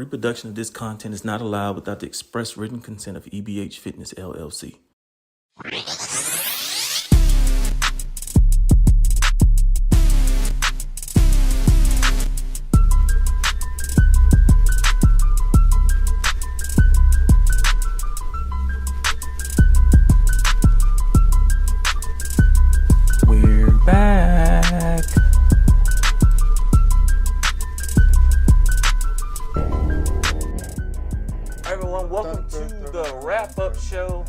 reproduction of this content is not allowed without the express written consent of EBH Fitness, LLC. We're back. Everyone, welcome to the wrap-up show,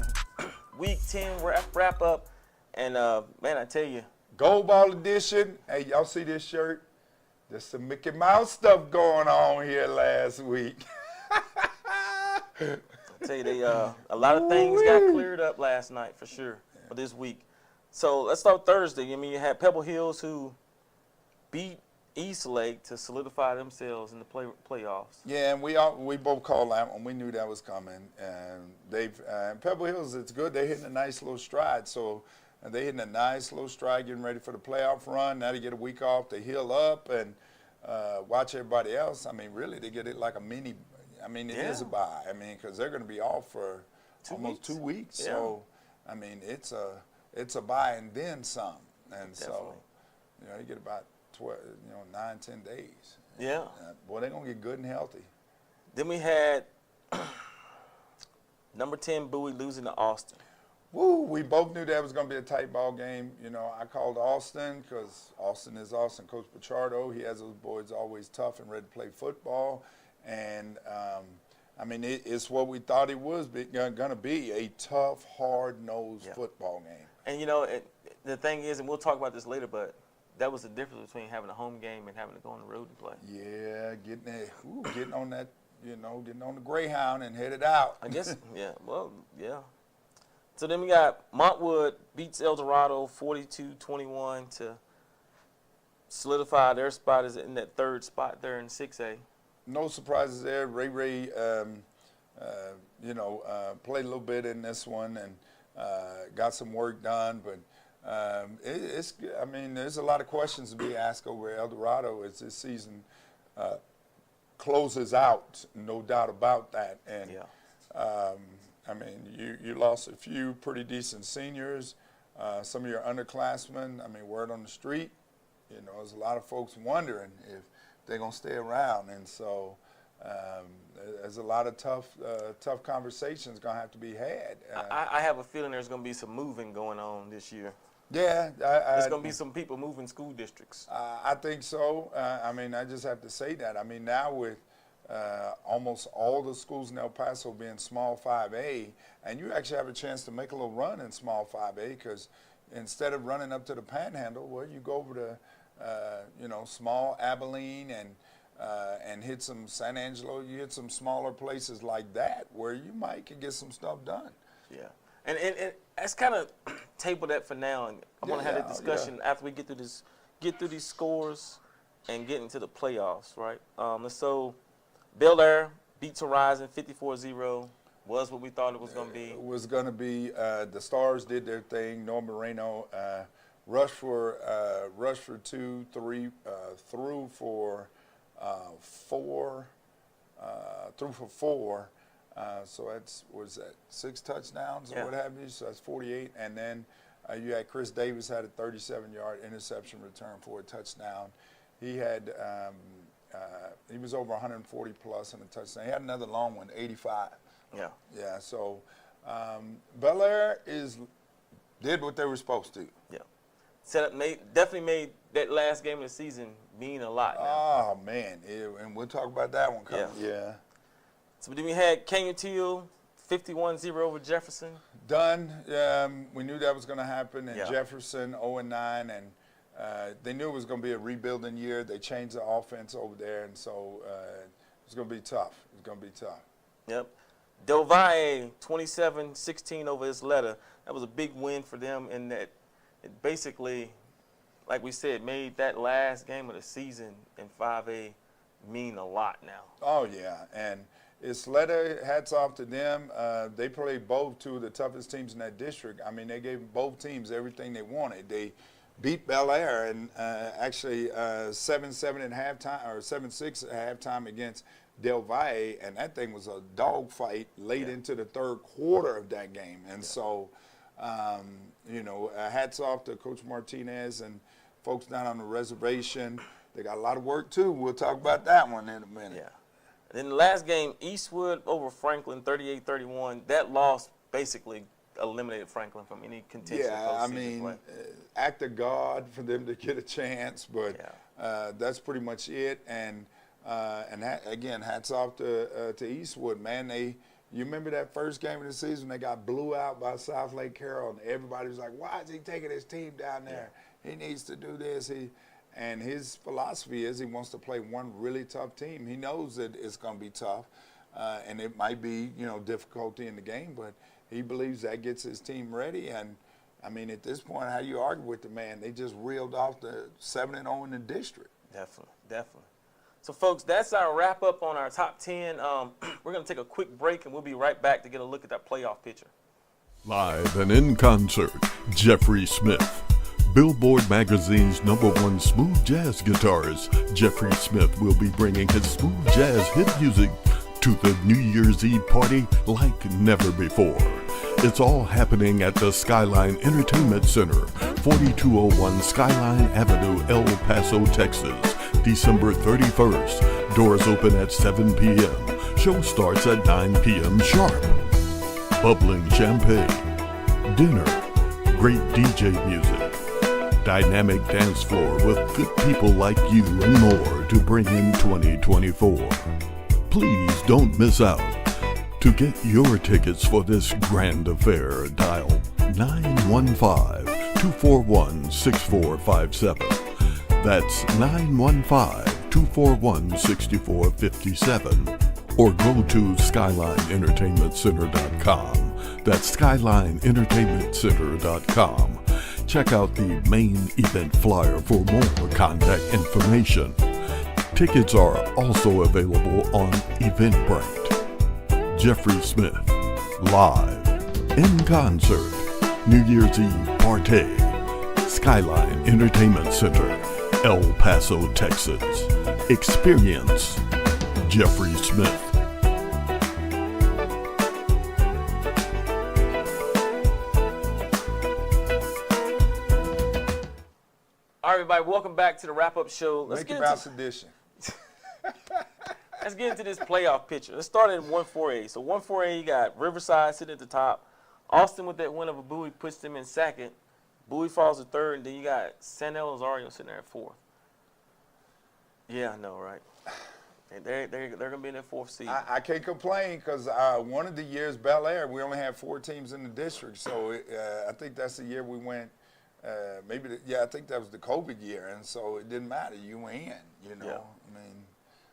Week 10 wrap-up, and man, I tell you, Gold Ball edition. Hey, y'all see this shirt? There's some Mickey Mouse stuff going on here last week. I tell you, a lot of things got cleared up last night for sure for this week. So let's start Thursday. I mean, you had Pebble Hills who beat East Lake to solidify themselves in the playoffs. Yeah, and we both called that one. We knew that was coming. And Pebble Hills, it's good. They're hitting a nice little stride. So they're hitting a nice little stride, getting ready for the playoff run. Now they get a week off. They heal up and watch everybody else. I mean, really, they get it like a mini. I mean, it is a bye. I mean, because they're going to be off for almost 2 weeks. Yeah. So, I mean, it's a bye and then some. And so, you get about 12, 9, 10 days. Yeah. Boy, they're going to get good and healthy. Then we had number 10 Bowie losing to Austin. Woo, we both knew that was going to be a tight ball game. I called Austin because Austin is Austin. Coach Pichardo, he has those boys always tough and ready to play football. And, I mean, it's what we thought it was going to be, a tough, hard-nosed football game. And, the thing is, and we'll talk about this later, but that was the difference between having a home game and having to go on the road and play. Yeah, getting on that, getting on the Greyhound and headed out. I guess, yeah. So then we got Montwood beats El Dorado 42-21 to solidify their spot is in that third spot there in 6A. No surprises there. Ray, played a little bit in this one and got some work done, but there's a lot of questions to be asked over El Dorado as this season closes out, no doubt about that. And you lost a few pretty decent seniors, some of your underclassmen. I mean, word on the street, there's a lot of folks wondering if they're going to stay around. And so there's a lot of tough conversations going to have to be had. I have a feeling there's going to be some moving going on this year. Yeah. There's going to be some people moving school districts. I think so. I just have to say that. I mean, now with almost all the schools in El Paso being small 5A, and you actually have a chance to make a little run in small 5A because instead of running up to the Panhandle, well, you go over to, small Abilene and hit some San Angelo. You hit some smaller places like that where you might could get some stuff done. Yeah. And that's kind of table that for now, and I want to have a discussion after we get through these scores and get into the playoffs, right? So Bel Air beats Horizon 54-0. Was what we thought it was going to be. It was going to be. The Stars did their thing. Norm Moreno rushed for 2, 3, threw for 4. So was that 6 touchdowns or what have you? So that's 48. And then you had Chris Davis had a 37-yard interception return for a touchdown. He had he was over 140 plus in a touchdown. He had another long one, 85. Yeah. Yeah. So Bel Air did what they were supposed to. Yeah. Definitely made that last game of the season mean a lot. Now. Oh man, and we'll talk about that one coming. Yeah. So then we had Canyon Teal 51-0 over Jefferson. Done. We knew that was going to happen. And Jefferson 0-9, and they knew it was going to be a rebuilding year. They changed the offense over there, and so it's going to be tough. It's going to be tough. Yep. Del Valle 27-16 over Isleta. That was a big win for them in that it basically, like we said, made that last game of the season in 5A mean a lot now. Oh, yeah. And Isleta, hats off to them. They played both two of the toughest teams in that district. I mean, they gave both teams everything they wanted. They beat Bel Air and actually 7-7 at halftime or 7-6 at halftime against Del Valle, and that thing was a dogfight late into the third quarter of that game. And so, hats off to Coach Martinez and folks down on the reservation. They got a lot of work, too. We'll talk about that one in a minute. Yeah. And then the last game, Eastwood over Franklin, 38-31. That loss basically eliminated Franklin from any contention. Yeah, I mean, act of God for them to get a chance, but that's pretty much it. And again, hats off to Eastwood, man. You remember that first game of the season? They got blew out by South Lake Carroll, and everybody was like, "Why is he taking his team down there? He needs to do this." And his philosophy is he wants to play one really tough team. He knows that it's going to be tough, and it might be difficulty in the game, but he believes that gets his team ready. And I mean, at this point, how do you argue with the man? They just reeled off the 7-0 in the district. Definitely. So, folks, that's our wrap-up on our top 10. We're going to take a quick break, and we'll be right back to get a look at that playoff picture. Live and in concert, Jeffrey Smith. Billboard Magazine's #1 smooth jazz guitarist, Jeffrey Smith, will be bringing his smooth jazz hit music to the New Year's Eve party like never before. It's all happening at the Skyline Entertainment Center, 4201 Skyline Avenue, El Paso, Texas, December 31st. Doors open at 7 p.m. Show starts at 9 p.m. sharp. Bubbling champagne, dinner, great DJ music, dynamic dance floor with good people like you and more to bring in 2024. Please don't miss out. To get your tickets for this grand affair, dial 915-241-6457. That's 915-241-6457. Or go to SkylineEntertainmentCenter.com. That's SkylineEntertainmentCenter.com. Check out the main event flyer for more contact information. Tickets are also available on Eventbrite. Jeffrey Smith, live, in concert, New Year's Eve party, Skyline Entertainment Center, El Paso, Texas. Experience Jeffrey Smith. All right, everybody, welcome back to the wrap-up show. Mickey Mouse edition. Let's get into this playoff picture. Let's start at 1-4A. So 1-4A, you got Riverside sitting at the top. Austin with that win over Bowie puts them in second. Bowie falls to third, and then you got San Elizario sitting there at fourth. Yeah, I know, right? And they're going to be in that fourth seed. I can't complain because one of the years, Bel Air, we only had 4 teams in the district. So I think that's the year we went. I think that was the COVID year, and so it didn't matter. You were in, Yeah. I mean,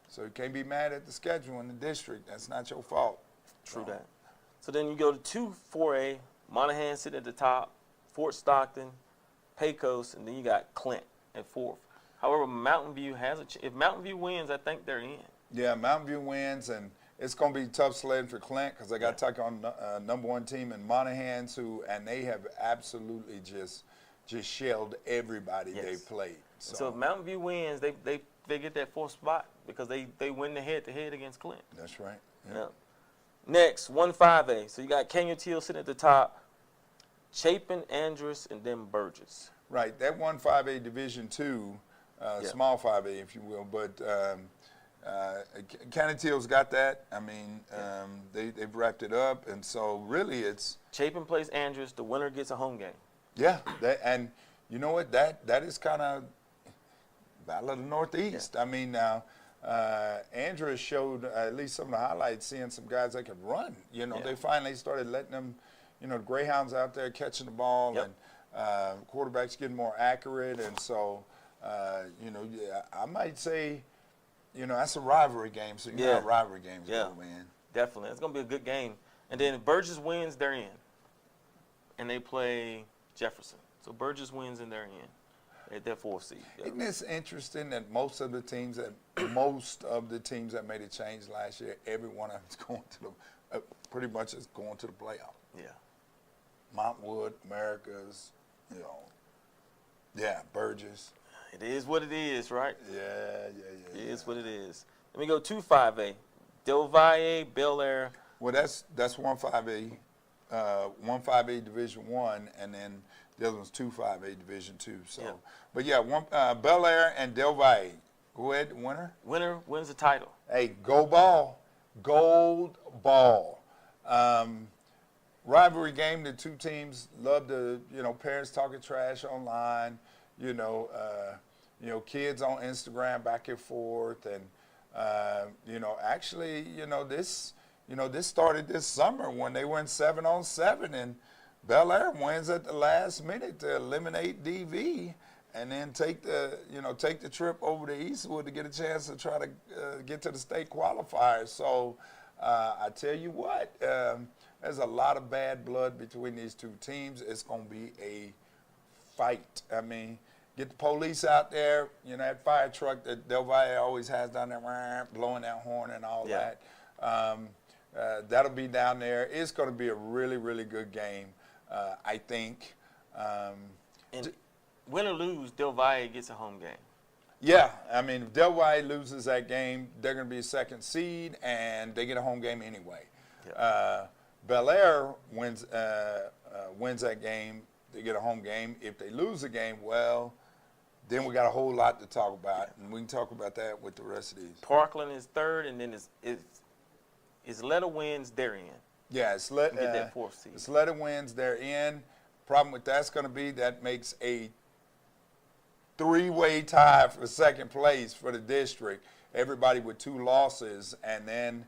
so you can't be mad at the schedule in the district. That's not your fault. True that. So then you go to 2-4A, Monaghan sitting at the top, Fort Stockton, Pecos, and then you got Clint at fourth. However, Mountain View if Mountain View wins, I think they're in. Yeah, Mountain View wins, and it's going to be tough sledding for Clint because they got to take on #1 team in Monaghan, and they have absolutely just shelled everybody they've played. So if Mountain View wins, they get that fourth spot because they win the head-to-head against Clint. That's right. Yeah. Next, 1-5A. So you got Canyon Teal sitting at the top, Chapin, Andrus, and then Burgess. Right. That 1-5A Division II, small 5A, if you will, but Canyon Teal's got that. I mean, they've wrapped it up, and so really it's Chapin plays Andrus. The winner gets a home game. Yeah, and you know what? That is kind of Battle of the Northeast. Yeah. I mean, now Andrew showed at least some of the highlights, seeing some guys that could run. They finally started letting them, the Greyhounds out there catching the ball, and quarterbacks getting more accurate. And so, I might say, that's a rivalry game. So you have rivalry games to win. Definitely, it's gonna be a good game. And then if Burgess wins, they're in, and they play Jefferson. So Burgess wins and they're in at their fourth seed. Yeah. Isn't this interesting that most of the teams that made a change last year, every one of them is going to pretty much is going to the playoff. Yeah. Montwood, Americas, Burgess. It is what it is, right? Yeah. It is what it is. Let me go 2-5A. Del Valle, Bel Air. Well, that's 1-5A, 1-5A Division One, and then the other one's 2-5A Division Two. So, Yeah. but yeah, Bel Air and Del Valle. Go ahead, winner. Winner wins the title. Hey, go ball, gold ball. Rivalry game. The two teams love to, parents talking trash online. Kids on Instagram back and forth, and actually, this started this summer when they went 7-on-7, and Bel Air wins at the last minute to eliminate DV, and then take the trip over to Eastwood to get a chance to try to get to the state qualifiers. So I tell you what, there's a lot of bad blood between these two teams. It's going to be a fight. I mean, get the police out there, that fire truck that Del Valle always has down there, blowing that horn and all that. That'll be down there. It's going to be a really, really good game, I think. And win or lose, Del Valle gets a home game. Yeah, I mean, if Del Valle loses that game, they're going to be a second seed, and they get a home game anyway. Yeah. Bel Air wins that game, they get a home game. If they lose the game, well, then we got a whole lot to talk about, and we can talk about that with the rest of these. Parkland is third, and then it's Letta wins, they're in. Yeah, Get that fourth seed. It's Letta wins, they're in. Problem with that's going to be that makes a three-way tie for second place for the district. Everybody with 2 losses, and then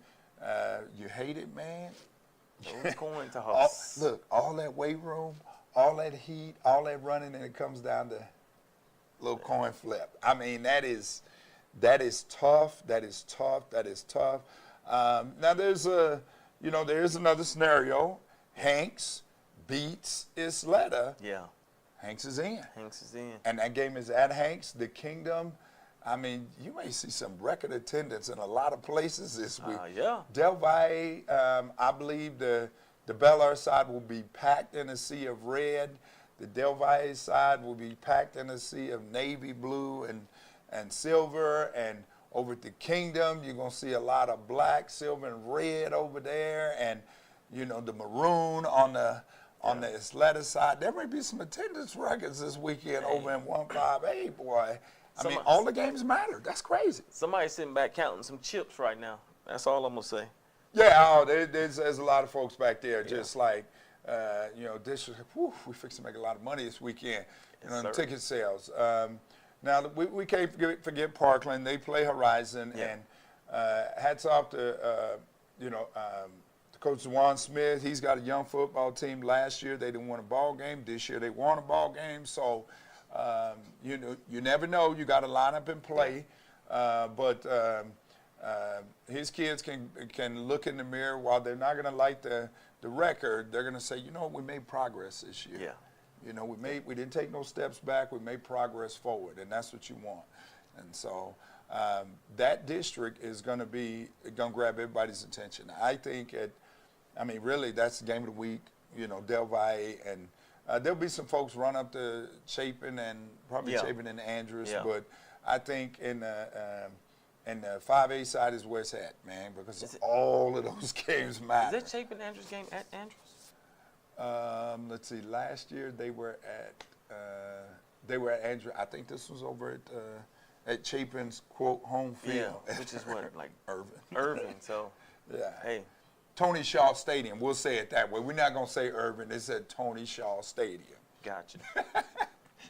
you hate it, man. Those coin toss. Look, all that weight room, all that heat, all that running, and it comes down to a little coin flip. I mean, that is tough. That is tough. That is tough. Now there's another scenario. Hanks beats Isleta. Yeah. Hanks is in. Hanks is in. And that game is at Hanks, the Kingdom. I mean, you may see some record attendance in a lot of places this week. Yeah. Del Valle, I believe the Bel Air side will be packed in a sea of red. The Del Valle side will be packed in a sea of navy blue and silver. And over at the Kingdom, you're going to see a lot of black, silver, and red over there. And, the maroon on the Isleta side. There may be some attendance records this weekend over in 1-5A, boy. I mean, all the games matter. That's crazy. Somebody's sitting back counting some chips right now. That's all I'm going to say. Yeah, there's a lot of folks back there just like, we fix to make a lot of money this weekend, Yes, sir. ticket sales. Now, we can't forget Parkland. They play Horizon, Yeah. and hats off to, Coach Juwan Smith. He's got a young football team. Last year, they didn't win a ball game. This year, they won a ball game. So, you never know. You got to line up and play. But his kids can look in the mirror. While they're not going to like the record, they're going to say, we made progress this year. Yeah. We didn't take no steps back. We made progress forward, and that's what you want. And so that district is going to grab everybody's attention. I think really, that's the game of the week. Del Valle, and there'll be some folks run up to Chapin and probably Chapin and Andrews, but I think in the 5A side is where it's at, man, because all of those games matter. Is that Chapin Andrews game at Andrews? Let's see. Last year they were at Andrews. I think this was over at Chapin's quote home field. Yeah, which is what, like Irvin. So Yeah. hey, Tony Shaw Stadium. We'll say it that way. We're not gonna say Irvin. It's at Tony Shaw Stadium. gotcha.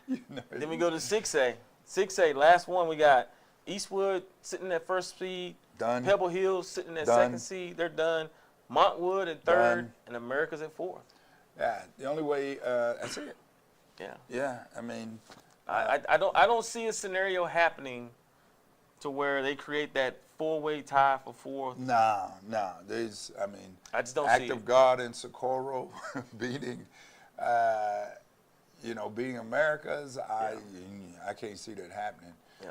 You know, Then we go to 6A. 6A, last one we got Eastwood sitting at first seed. Done. Pebble Hills sitting at Done. second seed. They're done. Montwood at third, Done. and America's at fourth. Yeah. The only way. That's it. Yeah. Yeah. I mean. I don't see a scenario happening to where they create that four-way tie for fourth. No. I just don't Act see of it. God in Socorro beating America's. I can't see that happening. Yeah,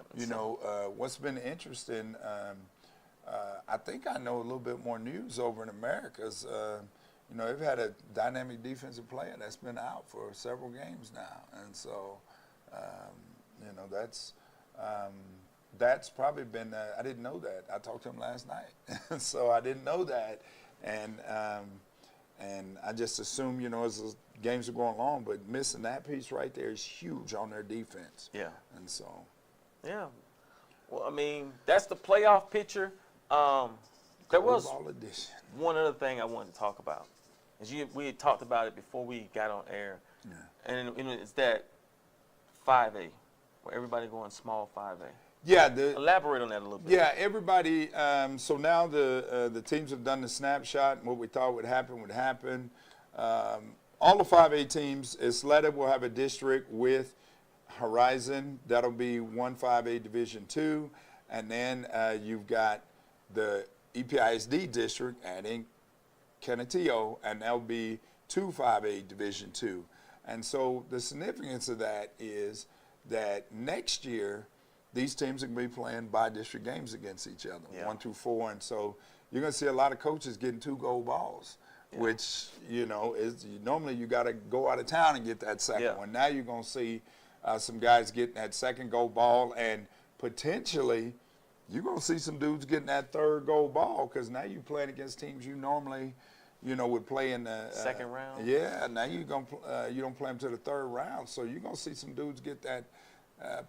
What's been interesting. I think I know a little bit more news over in America's. They've had a dynamic defensive player that's been out for several games now, and so that's that's probably been. I didn't know that. I talked to him last night, so I didn't know that, and I just assume as the games are going along, but missing that piece right there is huge on their defense. Yeah. And so. Yeah. Well, I mean, that's the playoff picture. There was one other thing I wanted to talk about. We had talked about it before we got on air, and it's that 5A, where everybody going small 5A. Yeah, elaborate on that a little bit. Yeah, everybody. So now the teams have done the snapshot, and what we thought would happen. All the 5A teams, Isleta will have a district with Horizon. That'll be one 5A Division II, and then you've got the EPISD district adding Canutillo, and that'll be two 5A Division II. And so the significance of that is that next year these teams are going to be playing by-district games against each other, 1 through 4. And so you're going to see a lot of coaches getting 2 gold balls, which, is normally you got to go out of town and get that second one. Now you're going to see some guys getting that second gold ball, and potentially you're going to see some dudes getting that third gold ball, because now you're playing against teams you normally, would play in the second round. Yeah, now you don't play them to the third round, so you're going to see some dudes get that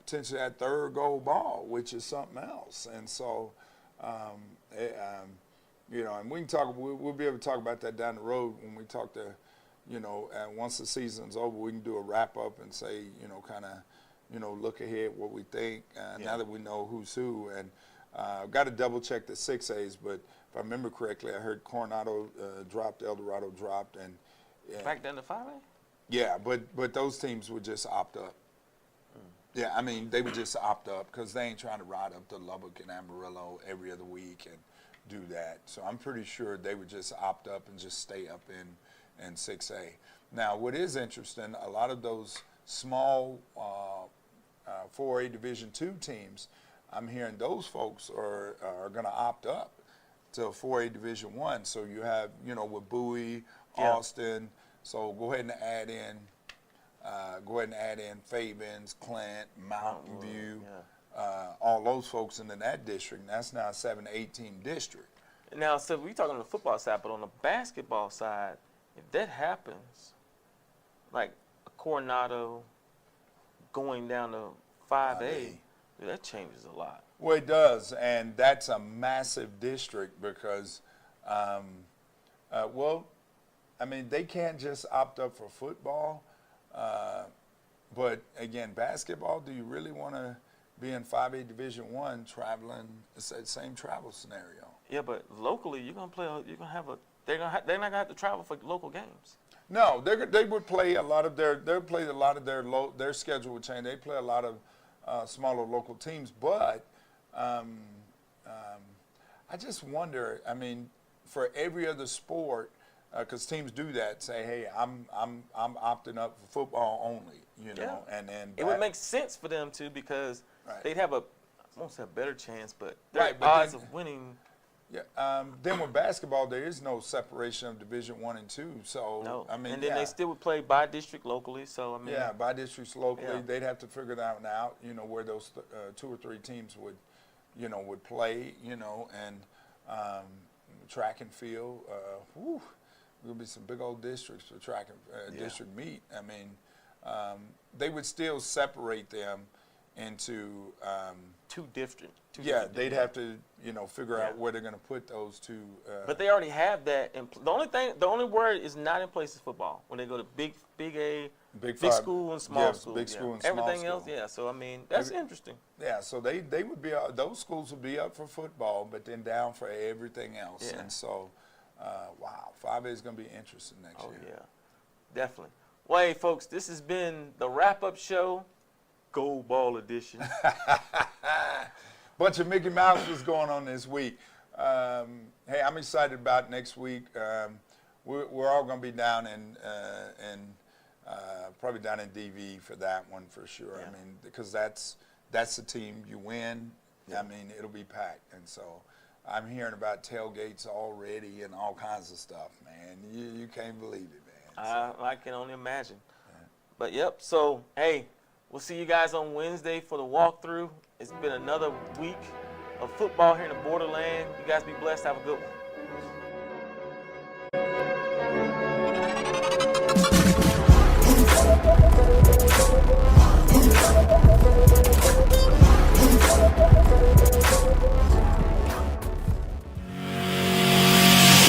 potentially that third gold ball, which is something else. And so, and we can talk. We'll be able to talk about that down the road when we talk to, once the season's over, we can do a wrap up and say, kind of, look ahead what we think now that we know who's who. And I've got to double check the 6As, but if I remember correctly, I heard Coronado dropped, El Dorado dropped, and back down to 5A. Yeah, but those teams would just opt up. Yeah, I mean, they would just opt up because they ain't trying to ride up to Lubbock and Amarillo every other week and do that. So I'm pretty sure they would just opt up and just stay up in 6A. Now, what is interesting, a lot of those small 4A Division II teams, I'm hearing those folks are going to opt up to 4A Division I. So you have, with Bowie, Austin. So go ahead and add in. Fabens, Clint, Mountain View, all those folks into that district. That's now a 7-18 district. Now, so we talking on the football side, but on the basketball side, if that happens, like a Coronado going down to 5A, that changes a lot. Well, it does, and that's a massive district because, they can't just opt up for football. But again, basketball, do you really want to be in 5A Division I traveling? It's that same travel scenario. Yeah, but locally, they're not gonna have to travel for local games. No, they would play a lot of their schedule would change. They play a lot of smaller local teams, but I just wonder. I mean, for every other sport. Because teams do that, say, "Hey, I'm opting up for football only," and then it would make sense for them to because they'd have I won't say a better chance, but their odds of winning. Yeah. Then with basketball, there is no separation of Division I and II. So no. I mean, and then they still would play by district locally. So I mean, by districts locally, they'd have to figure that one out. Where those 2 or 3 teams would play. And track and field. There'll be some big old districts for track and district meet. I mean, they would still separate them into two different. They'd have to figure out where they're going to put those two. But they already have that. The only word is not in place is football. When they go to big A, big school and small school. Big school and small school. Everything else, So I mean, that's interesting. Yeah, so they would be those schools would be up for football, but then down for everything else. And so. Wow, 5A is going to be interesting next year. Oh, yeah, definitely. Well, hey, folks, this has been the wrap-up show, Gold Ball Edition. Bunch of Mickey Mouse was going on this week. Hey, I'm excited about next week. We're all going to be down in probably down in DV for that one for sure. I mean, because that's the team you win. I mean, it'll be packed, and so. I'm hearing about tailgates already and all kinds of stuff, man. You can't believe it, man. I can only imagine. Yeah. But, so, hey, We'll see you guys on Wednesday for the walkthrough. It's been another week of football here in the borderland. You guys be blessed. Have a good one.